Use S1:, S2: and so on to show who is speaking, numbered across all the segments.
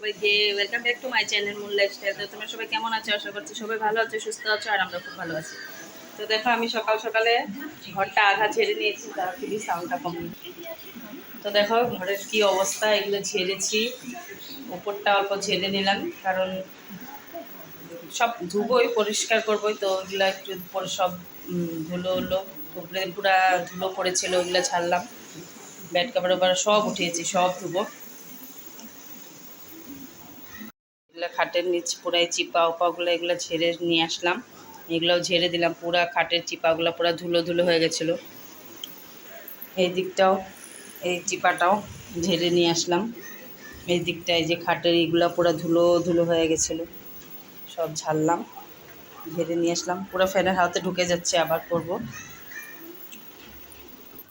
S1: সবাইকে welcome back to my channel moon lifestyle. তো তোমরা সবাই কেমন আছো? আশা করছি সবাই ভালো আছো, সুস্থ আছো, আর আমরা খুব ভালো আছি। তো দেখো আমি সকাল সকালে ঘরটা আধা ঝেড়ে নিয়েছি, তার খুবই সাউন্ডটা কম। তো দেখো ঘরের কি অবস্থা, এগুলো ঝেড়েছি, উপরটা অল্প ঝেড়ে নিলাম, কারণ সব ধুবোই, পরিষ্কার করবোই, তো ওইগুলো একটু পরে সব ধুলো হলো, উপরে পুরা ধুলো পড়েছিল, ওইগুলো ছাড়লাম। বেড কাভার ওভার সব উঠিয়েছি, সব ধুবো। এগুলো খাটের নিচ পুরাই চিপা উপাগুলো এগুলো ঝেড়ে নিয়ে আসলাম, এগুলোও ঝেড়ে দিলাম। পুরা খাটের চিপাগুলো পুরা ধুলো ধুলো হয়ে গেছিলো। এই দিকটাও, এই চিপাটাও ঝেড়ে নিয়ে আসলাম। এই দিকটায় যে খাটের এইগুলো পুরা ধুলো ধুলো হয়ে গেছিলো, সব ঝাড়লাম, ঝেড়ে নিয়ে আসলাম। পুরো ফ্যানের হাওয়াতে ঢুকে যাচ্ছে, আবার করব।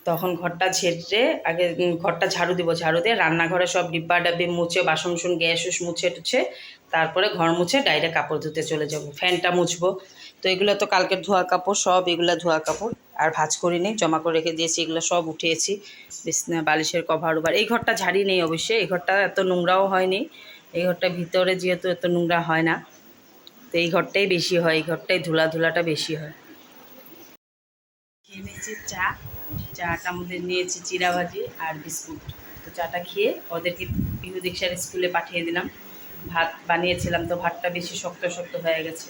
S1: তখন ঘরটা ঝেড়ে আগে ঘরটা ঝাড়ু দিব, ঝাড়ু দিয়ে রান্নাঘরে সব ডিব্বা ডাব্বি মুছে, বাসন গ্যাস মুছে টুছে, তারপরে ঘর মুছে ডাইরেক্ট কাপড় ধুতে চলে যাব, ফ্যানটা মুছবো। তো এগুলো তো কালকের ধোয়া কাপড়, সব এগুলো ধোয়া কাপড় আর ভাঁজ করিনি, জমা করে রেখে দিয়েছি, এগুলো সব উঠিয়েছি। বিছনা বালিশের কভার ওভার। এই ঘরটা ঝাড়ি নেই অবশ্যই, এই ঘরটা এত নোংরাও হয়নি, এই ঘরটা ভিতরে যেহেতু এত নোংরা হয় না, তো এই ঘরটাই বেশি হয়, এই ঘরটাই ধুলাটা বেশি হয়। খেয়ে নিয়েছি চা, চাটা আমাদের নিয়েছি চিরা ভাজি আর বিস্কুট। তো চাটা খেয়ে ওদেরকে পিহু দীক্ষার স্কুলে পাঠিয়ে দিলাম। ভাত বানিয়েছিলাম, তো ভাতটা বেশি শক্ত শক্ত হয়ে গেছে,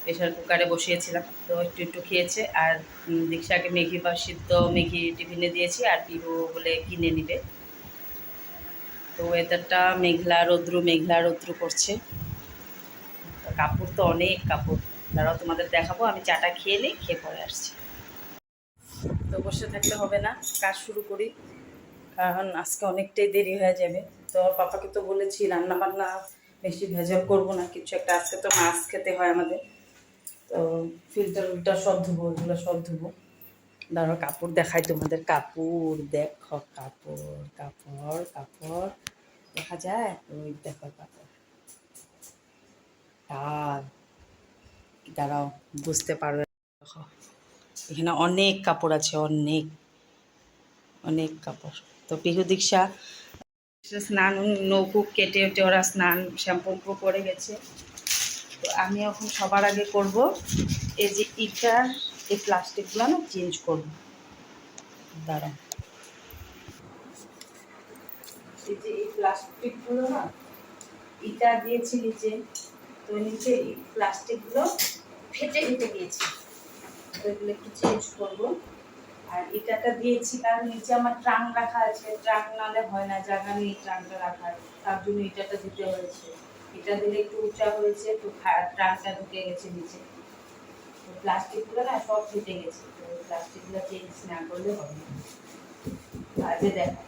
S1: প্রেশার কুকারে বসিয়েছিলাম, তো একটু একটু খেয়েছে। আর দীক্ষাকে ম্যাগি বা সিদ্ধ ম্যাগি টিফিনে দিয়েছি, আর পিহু বলে কিনে নিবে। তো ওয়েদারটা মেঘলা রৌদ্রু করছে, তো কাপড় তো অনেক কাপড়। তারাও তোমাদের দেখাবো, আমি চাটা খেয়ে নিই, খেয়ে পরে আসছি। তো বসে থাকলে হবে না, কাজ শুরু করি, কারণ আজকে অনেকটাই দেরি হয়ে যাবে। তো পাপাকে তো বলেছি রান্না বান্না বেশি ভেজাল করবো না, কিছু একটা। আজকে তো মাছ খেতে হয় আমাদের, তো ফিল্টার সব ধুবো, ওইগুলো সব ধুবো। দাঁড়ো কাপড় দেখাই তোমাদের, কাপড় দেখো, কাপড় কাপড় কাপড় দেখা যায়, ওই দেখো কাপড় ডাল। দাঁড়াও বুঝতে পারবে, দেখো এখানে অনেক কাপড় আছে, অনেক অনেক কাপড়। তো পিহু দীক্ষা স্নান নৌকো কেটে উঠে ওরা স্নান শ্যাম্পু করে গেছে। তো আমি এখন সবার আগে করব এই যে ইটার এই প্লাস্টিকগুলো না চেঞ্জ করব। দাঁড়াও, এই যে এই প্লাস্টিকগুলো না ইটা দিয়েছি নিচে, তো নিচে এই প্লাস্টিকগুলো ফেটে ফেটে গিয়েছে, তো এগুলো একটু চেঞ্জ করবো। আর ইটাটা দিয়েছি কারণ নিচে আমার ট্রাঙ্ক রাখা আছে, ট্রাঙ্ক নালে হয় না, জায়গা নেই ট্রাঙ্কটা রাখার, তার জন্য ইটাটা দিতে হয়েছে। এটা দিলে একটু উঁচা হয়েছে, তো ট্রাঙ্কটা ঢুকে গেছে নিচে, তো প্লাস্টিকগুলো না সব ফেটে গেছে, তো প্লাস্টিকগুলো চেঞ্জ না করলে হবে না। কাজে দেখো,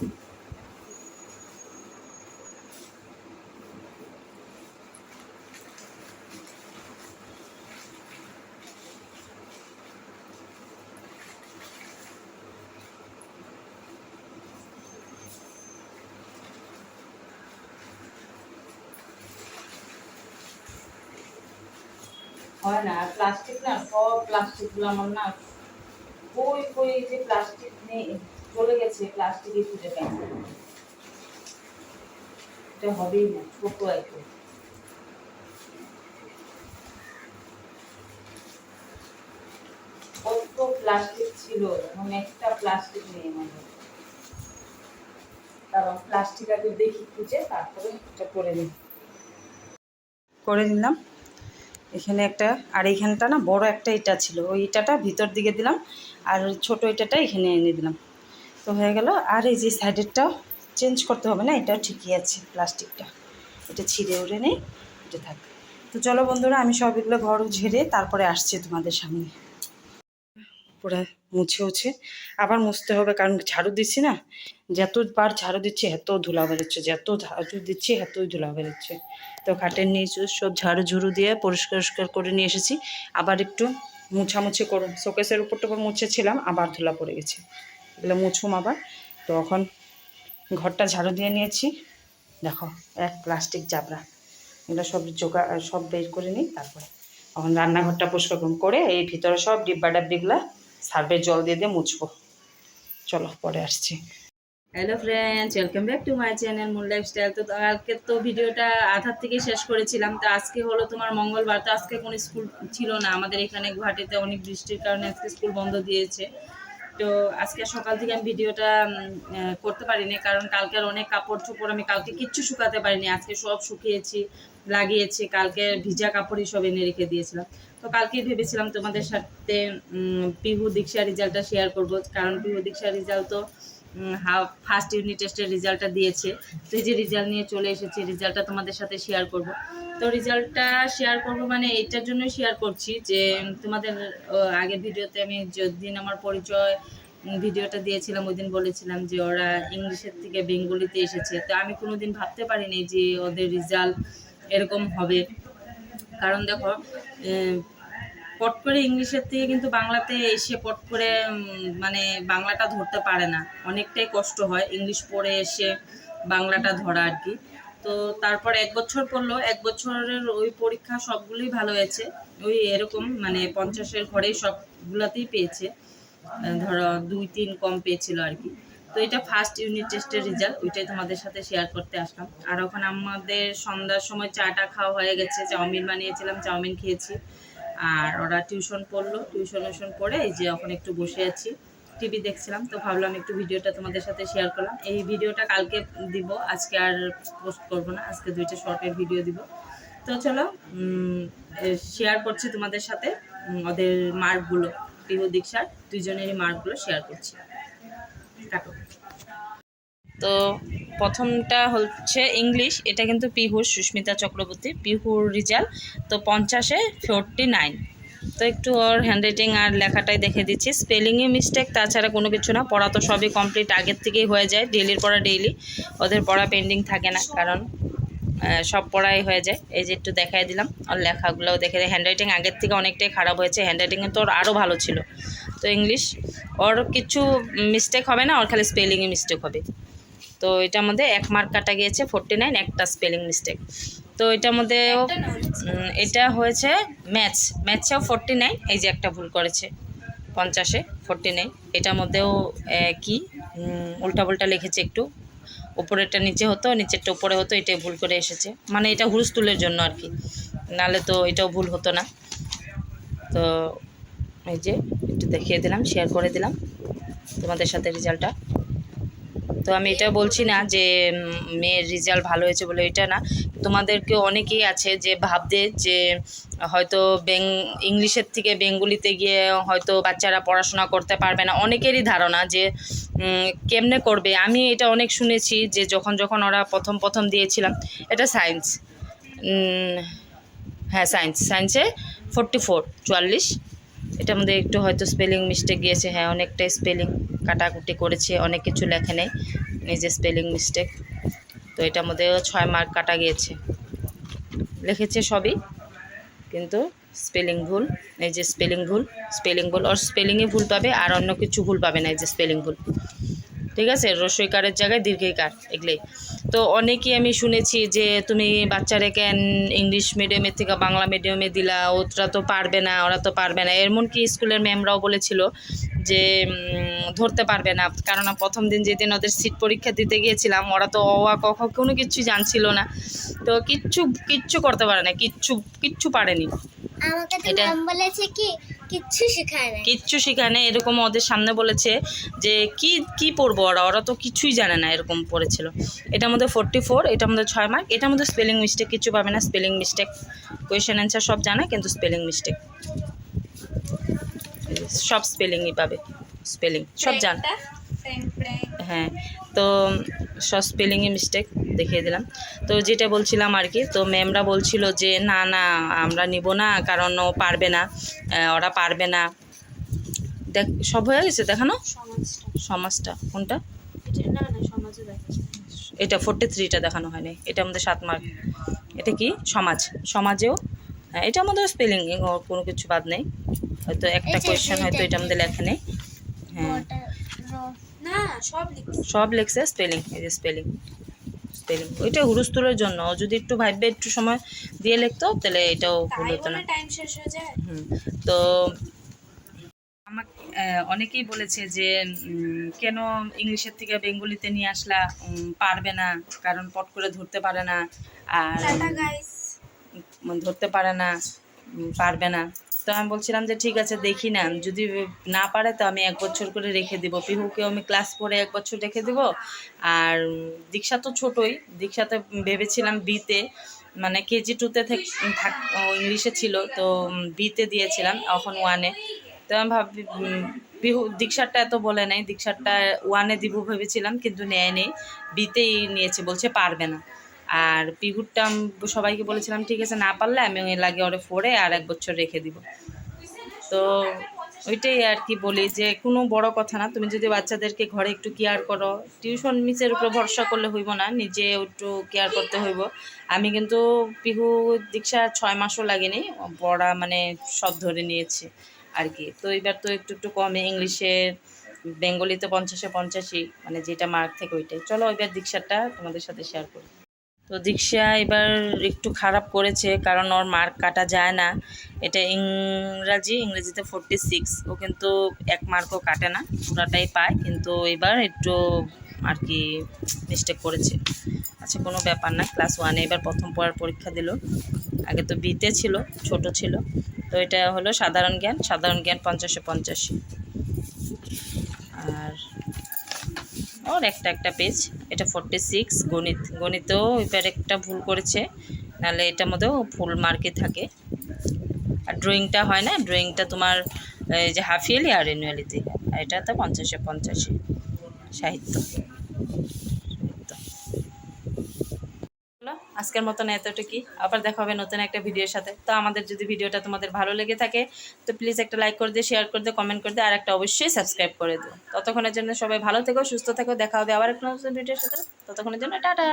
S1: হয় না, আর প্লাস্টিক না, সব প্লাস্টিকগুলো আমার না কই কই যে প্লাস্টিক নেই, চলে গেছে, প্লাস্টিকই খুঁজে পাই না, এটা হবেই না, ছোট একদম। কত প্লাস্টিক ছিল, এখন একটা প্লাস্টিক নেই আমাদের, কারণ প্লাস্টিক আগে দেখি খুঁজে, তারপরে এটা করে নিলাম। এখানে একটা, আর এইখানটা না বড় একটা ইটা ছিল, ওই ইটাটা ভিতর দিকে দিলাম, আর ছোট ইটাটা এখানে এনে দিলাম, তো হয়ে গেল। আর এই যে সাইডেরটাও চেঞ্জ করতে হবে না, এটাও ঠিকই আছে, প্লাস্টিকটা এটা ছিঁড়ে উড়ে নেই, এটা থাকবে। তো চলো বন্ধুরা, আমি সব এগুলো ঘর ঝেড়ে তারপরে আসছি তোমাদের সামনে। পুরো মুছে আবার মুছতে হবে, কারণ ঝাড়ু দিচ্ছি না, যতবার ঝাড়ু দিচ্ছি এত ধুলা বেরোচ্ছে, যত ঝাড়ু দিচ্ছি এতই ধুলা বেরোচ্ছে। তো খাটের নিচে সব ঝাড়ু দিয়ে পরিষ্কার করে নিয়ে এসেছি, আবার একটু মুছামুছি করুন, শোকেসের উপর টুপর মুছেছিলাম, আবার ধুলা পড়ে গেছে, এগুলো মুছুম আবার। তো এখন ঘরটা ঝাড়ু দিয়ে নিয়েছি, দেখো এক প্লাস্টিক জাবরা, এগুলো সব সব বের করে নিই, তারপরে এখন রান্নাঘরটা পরিষ্কার করে এই ভিতরে সব ডিব্বা ডাব্বিগুলো সার্ফের জল দিয়ে মুছবো। চলো পরে আসছি। Hello friends, welcome back to my channel moon lifestyle. তো কালকে তো ভিডিওটা আধার থেকে শেষ করেছিলাম। তো আজকে হলো তোমার মঙ্গলবার, তো আজকে কোনো স্কুল ছিল না আমাদের এখানে। গুয়াহাটিতে অনেক বৃষ্টির কারণে আজকে স্কুল বন্ধ দিয়েছে। তো আজকে সকাল থেকে আমি ভিডিওটা করতে পারিনি, কারণ কালকের অনেক কাপড় চোপড় আমি কালকে কিচ্ছু শুকাতে পারিনি। আজকে সব শুকিয়েছি, লাগিয়েছি। কালকে ভিজা কাপড়ই সব এনে রেখে দিয়েছিলাম। তো কালকেই ভেবেছিলাম তোমাদের সাথে পিহু দীক্ষা রেজাল্টটা শেয়ার করবো, কারণ পিহু দীক্ষা রেজাল্ট তো ফার্স্ট ইউনিট টেস্টের রেজাল্টটা দিয়েছে। তো এই যে রেজাল্ট নিয়ে চলে এসেছি, রেজাল্টটা তোমাদের সাথে শেয়ার করব। তো রেজাল্টটা শেয়ার করব মানে এইটার জন্যই শেয়ার করছি যে তোমাদের আগের ভিডিওতে আমি যেদিন আমার পরিচয় ভিডিওটা দিয়েছিলাম ওই দিন বলেছিলাম যে ওরা ইংলিশের থেকে বেঙ্গলিতে এসেছে। তো আমি কোনোদিন ভাবতে পারিনি যে ওদের রেজাল্ট এরকম হবে। কারণ দেখো, পট করে ইংলিশের থেকে কিন্তু বাংলাতে এসে পট করে মানে বাংলাটা ধরতে পারে না, অনেকটাই কষ্ট হয় ইংলিশ পড়ে এসে বাংলাটা ধরা আর কি। তো তারপর 1 বছর পড়লো, 1 বছরের ওই পরীক্ষা সবগুলোই ভালো হয়েছে। ওই এরকম মানে 50-এর ঘরেই সবগুলাতেই পেয়েছে, ধরো 2-3 কম পেয়েছিল আর কি। তো এটা ফার্স্ট ইউনিট টেস্টের রেজাল্ট, ওইটাই তোমাদের সাথে শেয়ার করতে আসলাম। আর ওখানে আমাদের সন্ধ্যার সময় চাটা খাওয়া হয়ে গেছে, চাউমিন বানিয়েছিলাম, চাউমিন খেয়েছি। আর ওরা টিউশন পড়লো, টিউশন পড়ে এই যে এখন একটু বসে আছি, টিভি দেখছিলাম। তো ভাবলাম একটু ভিডিওটা তোমাদের সাথে শেয়ার করলাম। এই ভিডিওটা কালকে দিব, আজকে আর পোস্ট করব না, আজকে 2টা শর্টের ভিডিও দিব। তো চলো শেয়ার করছি তোমাদের সাথে ওদের মার্কগুলো, পিহু দীক্ষার দুজনেরই মার্কগুলো শেয়ার করছি। কাটো। তো প্রথমটা হচ্ছে ইংলিশ, এটা কিন্তু পিহুর, সুস্মিতা চক্রবর্তী, পিহুর রেজাল্ট তো 50-এ 49। তো একটু ওর হ্যান্ডরাইটিং আর লেখাটাই দেখে দিচ্ছি, স্পেলিংয়ে মিস্টেক, তাছাড়া কোনো কিছু না। পড়া তো সবই কমপ্লিট, আগের থেকেই হয়ে যায়, ডেইলির পড়া ডেইলি, ওদের পড়া পেন্ডিং থাকে না, কারণ সব পড়াই হয়ে যায়। এই যে একটু দেখাই দিলাম ওর লেখাগুলোও দেখে। হ্যান্ডরাইটিং আগের থেকে অনেকটাই খারাপ হয়েছে, হ্যান্ডরাইটিংয়ে তো ওর আরও ভালো ছিল। তো ইংলিশ ওর কিছু মিস্টেক হবে না, ওর খালি স্পেলিংয়ে মিস্টেক হবে। তো এটার মধ্যে 1 মার্ক কাটা গিয়েছে, 49, একটা স্পেলিং মিস্টেক। তো এটার মধ্যে এটা হয়েছে ম্যাথসেও 49, এই যে একটা ভুল করেছে 50-এ 49। এটার মধ্যেও কি উল্টাপাল্টা লিখেছে, একটু উপরেরটা নিচে হতো, নিচেরটা উপরে হতো, এটাই ভুল করে এসেছে। মানে এটা হুলস্থুলের জন্য আর কি, নাহলে তো এটাও ভুল হতো না। তো এই যে একটু দেখিয়ে দিলাম, শেয়ার করে দিলাম তোমাদের সাথে রেজাল্টটা। তো আমি এটা বলছি না যে মেয়ের রেজাল্ট ভালো হয়েছে বলে, এটা না। তোমাদেরকে অনেকেই আছে যে ভাবতে যে হয়তো ইংলিশের থেকে বেঙ্গলিতে গিয়ে হয়তো বাচ্চারা পড়াশোনা করতে পারবে না, অনেকেরই ধারণা যে কেমনে করবে। আমি এটা অনেক শুনেছি যে যখন ওরা প্রথম দিয়েছিলাম, এটা সায়েন্স, হ্যাঁ সায়েন্সে 44। এটার মধ্যে একটু হয়তো স্পেলিং মিস্টেক গিয়েছে, হ্যাঁ অনেকটাই স্পেলিং কাটাকুটি করেছে, অনেক কিছু লেখে নেই, নিজে স্পেলিং মিস্টেক। তো এটার মধ্যেও 6 মার্ক কাটা গিয়েছে, লিখেছে সবই কিন্তু স্পেলিং ভুল। এই যে স্পেলিং ভুল, ওর স্পেলিংয়ে ভুল পাবে, আর অন্য কিছু ভুল পাবে না, এই যে স্পেলিং ভুল, ঠিক আছে। রস্বইকারের জায়গায় দীর্ঘইকার, এগুলোই। তো অনেকেই আমি শুনেছি যে তুমি বাচ্চারাকে ইংলিশ মিডিয়ামের থেকে বাংলা মিডিয়ামে দিলা, ওরা তো পারবে না, এমনকি স্কুলের ম্যামরাও বলেছিল যে ধরতে পারবে না, কারণ প্রথম দিন যেদিন ওদের সিট পরীক্ষা দিতে গিয়েছিলাম, ওরা তো অ আ ক খ কোনো কিছুই জানছিল না। তো কিচ্ছু করতে পারে না, কিচ্ছু পারেনি। এটা বলেছে কি কিচ্ছু শেখায় না, এরকম ওদের সামনে বলেছে যে কি পড়বো, ওরা তো কিছুই জানে না, এরকম পড়েছিল। এটার মধ্যে 44, এটার মধ্যে 6 মার্ক। এটার মধ্যে স্পেলিং মিস্টেক কিছু পাবে না, স্পেলিং মিস্টেক, কোয়েশ্চেন অ্যান্সার সব জানা, কিন্তু স্পেলিং মিস্টেক, সব স্পেলিংই পাবে, স্পেলিং সব জান, হ্যাঁ। তো সব স্পেলিংয়ে মিস্টেক দেখিয়ে দিলাম। তো যেটা বলছিলাম আর কি, তো ম্যামরা বলছিল যে না আমরা নিব না, কারণ ও পারবে না, ওরা পারবে না। দেখ সব হয়ে গেছে দেখানো, সমাজটা কোনটা, এটা 43টা দেখানো হয়নি, এটার মধ্যে 7 মার্ক। এটা কি সমাজেও, হ্যাঁ এটার মধ্যে স্পেলিং কোনো কিছু বাদ নেই, হয়তো একটা কোয়েশ্চেন হয়তো এটার মধ্যে লেখা নেই, হ্যাঁ সব লিখছে স্পেলিং, এই যে স্পেলিং ওইটা হুলস্থুলের জন্য, যদি একটু ভাববে একটু সময় দিয়ে লিখতো তাহলে এটাও ভুল হতো না। তো আমাকে অনেকেই বলেছে যে কেন ইংলিশের থেকে বেঙ্গলিতে নিয়ে আসলা, পারবে না, কারণ পট করে ধরতে পারে না, আর ধরতে পারে না, পারবে না। তো আমি বলছিলাম যে ঠিক আছে দেখি না, যদি না পারে তো আমি 1 বছর করে রেখে দিব, পিহুকেও আমি ক্লাস 4-এ 1 বছর রেখে দিব। আর দীক্ষা তো ছোটই, দীক্ষাতে ভেবেছিলাম বিতে, মানে কেজি 2-তে ইংলিশে ছিল, তো বিতে দিয়েছিলাম, এখন 1-এ। তো আমি ভাবি পিহু দীক্ষারটা এত বলে নাই, দীক্ষারটা 1-এ দিব ভেবেছিলাম, কিন্তু নেয় নেই, বিতেই নিয়েছে, বলছে পারবে না। আর পিহুরটা সবাইকে বলেছিলাম ঠিক আছে না পারলে আমি ওই লাগে ওরে 4-এ আর 1 বছর রেখে দিব। তো ওইটাই আর কি বলি যে কোনো বড় কথা না, তুমি যদি বাচ্চাদেরকে ঘরে একটু কেয়ার করো, টিউশন মিসের উপর ভরসা করলে হইব না, নিজে একটু কেয়ার করতে হইব। আমি কিন্তু পিহু দীক্ষা 6 মাসও লাগেনি, পড়া মানে সব ধরে নিয়েছি আর কি। তো এবার তো একটু একটু কমে, ইংলিশে বেঙ্গলিতে 50-এ 85, মানে যেটা মার্ক থেকে ওইটাই। চলো এবার দীক্ষাটা তোমাদের সাথে শেয়ার করি। তো দীক্ষা এবার একটু খারাপ করেছে, কারণ ওর মার্ক কাটা যায় না। এটা ইংরেজিতে 46, ও কিন্তু 1 মার্কও কাটে না, পুরাটাই পায়, কিন্তু এবার একটু আর কি মিস্টেক করেছে। আচ্ছা কোনো ব্যাপার না, ক্লাস 1-এ এবার প্রথম পরীক্ষা দিল, আগে তো বিতে ছিল, ছোট ছিল। তো এটা হলো সাধারণ জ্ঞান 50-এ 85। আর ওর একটা পেজ, এটা 46। গণিতেও এবার একটা ভুল করেছে, নাহলে এটার মধ্যেও ফুল মার্কে থাকে। আর ড্রয়িংটা হয় না, ড্রয়িংটা তোমার এই যে হাফ ইয়ারলি আর অ্যানুয়ালিতে, আর এটা তো 50-এ 85 সাহিত্য। আজকের মতন এতটুকুই, আবার দেখা হবে নতুন একটা ভিডিওর সাথে। তো আমাদের যদি ভিডিওটা তোমাদের ভালো লেগে থাকে তো প্লিজ একটা লাইক করে দিয়ে, শেয়ার করে দিয়ে, কমেন্ট করে দিয়ে, আর একটা অবশ্যই সাবস্ক্রাইব করে দিও। ততক্ষণের জন্য সবাই ভালো থেকো, সুস্থ থেকো, দেখা হবে আবার একটা নতুন ভিডিওর সাথে। ততক্ষণের জন্য টাটা।